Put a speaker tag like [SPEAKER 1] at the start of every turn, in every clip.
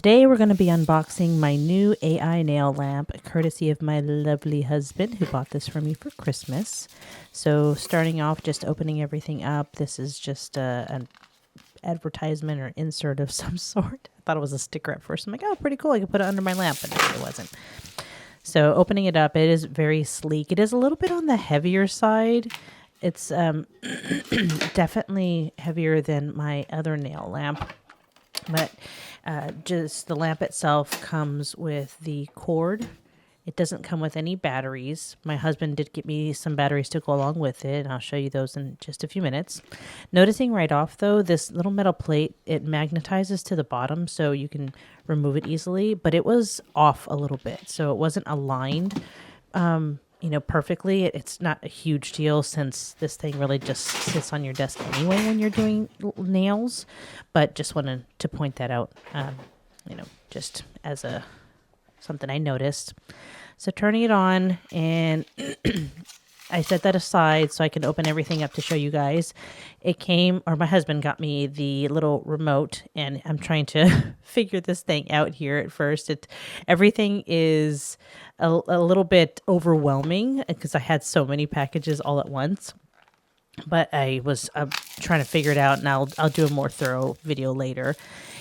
[SPEAKER 1] Today we're going to be unboxing my new AI nail lamp, courtesy of my lovely husband who bought this for me for Christmas. So starting off, just opening everything up. This is just an advertisement or insert of some sort. I thought it was a sticker at first. I'm like, oh, pretty cool. I can put it under my lamp, but no, it wasn't. So opening it up, it is very sleek. It is a little bit on the heavier side. It's definitely heavier than my other nail lamp. But just the lamp itself comes with the cord. It doesn't come with any batteries. My husband did get me some batteries to go along with it, and I'll show you those in just a few minutes. Noticing right off, though, this little metal plate, it magnetizes to the bottom, so you can remove it easily, but it was off a little bit, so it wasn't aligned perfectly. It's not a huge deal since this thing really just sits on your desk anyway when you're doing nails, but just wanted to point that out, just as something I noticed. So turning it on, and I set that aside so I can open everything up to show you guys. My husband got me the little remote, and I'm trying to figure this thing out here at first. Everything is a little bit overwhelming because I had so many packages all at once. But I was trying to figure it out, and I'll do a more thorough video later.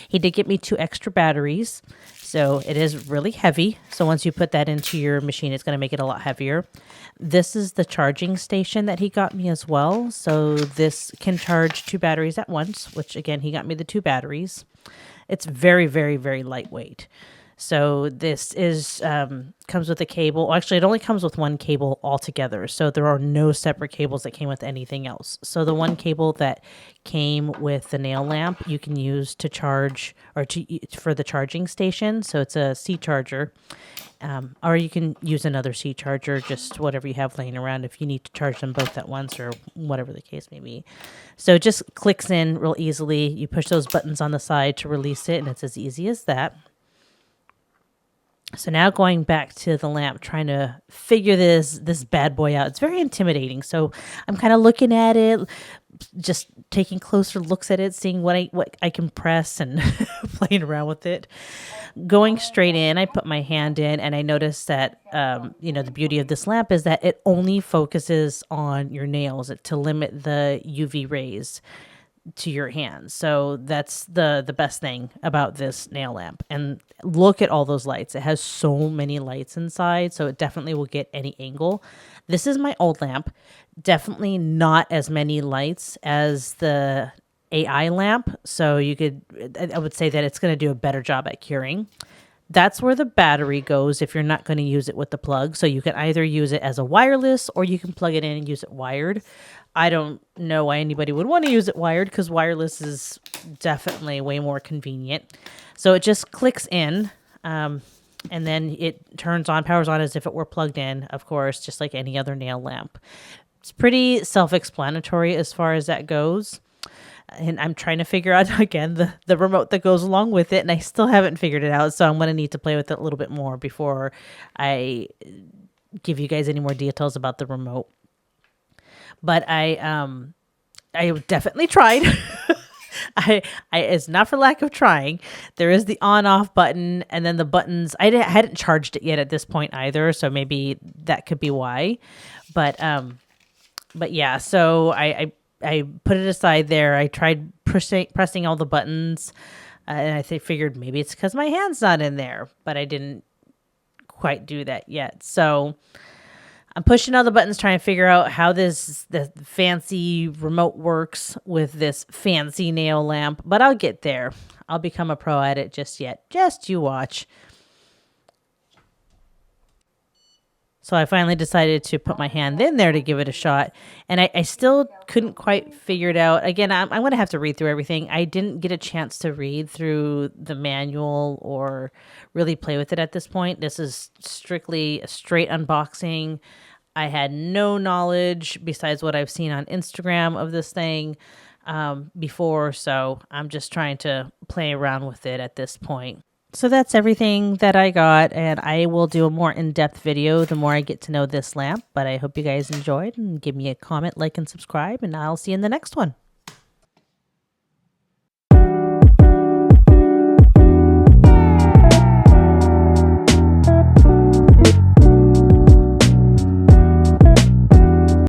[SPEAKER 1] He did get me 2 extra batteries, so it is really heavy. So once you put that into your machine, it's going to make it a lot heavier. This is the charging station that he got me as well. So this can charge 2 batteries at once, which again, he got me the 2 batteries. It's very, very, very lightweight. So this is comes with a cable. Actually, it only comes with 1 cable altogether. So there are no separate cables that came with anything else. So the 1 cable that came with the nail lamp, you can use to charge for the charging station. So it's a C charger. Or you can use another C charger, just whatever you have laying around if you need to charge them both at once or whatever the case may be. So it just clicks in real easily. You push those buttons on the side to release it, and it's as easy as that. So now going back to the lamp, trying to figure this bad boy out. It's very intimidating. So I'm kind of looking at it, just taking closer looks at it, seeing what I can press and playing around with it. Going straight in, I put my hand in, and I noticed that, the beauty of this lamp is that it only focuses on your nails to limit the UV rays to your hands. So that's the best thing about this nail lamp. And look at all those lights. It has so many lights inside, so it definitely will get any angle. This is my old lamp. Definitely not as many lights as the AI lamp. So I would say that it's going to do a better job at curing. That's where the battery goes if you're not going to use it with the plug. So you can either use it as a wireless or you can plug it in and use it wired. I don't know why anybody would want to use it wired because wireless is definitely way more convenient. So it just clicks in and then it powers on as if it were plugged in, of course, just like any other nail lamp. It's pretty self-explanatory as far as that goes. And I'm trying to figure out, again, the remote that goes along with it, and I still haven't figured it out, so I'm going to need to play with it a little bit more before I give you guys any more details about the remote. But I definitely tried. It's not for lack of trying. There is the on-off button, and then the buttons. I hadn't charged it yet at this point either, so maybe that could be why. But yeah, so I put it aside there. I tried pressing all the buttons, and I figured maybe it's because my hand's not in there, but I didn't quite do that yet. So I'm pushing all the buttons, trying to figure out how the fancy remote works with this fancy nail lamp, but I'll get there. I'll become a pro at it just yet. Just you watch. So I finally decided to put my hand in there to give it a shot. And I still couldn't quite figure it out. Again, I'm going to have to read through everything. I didn't get a chance to read through the manual or really play with it at this point. This is strictly a straight unboxing. I had no knowledge besides what I've seen on Instagram of this thing before. So I'm just trying to play around with it at this point. So that's everything that I got, and I will do a more in-depth video the more I get to know this lamp. But I hope you guys enjoyed, and give me a comment, like, and subscribe, and I'll see you in the next one.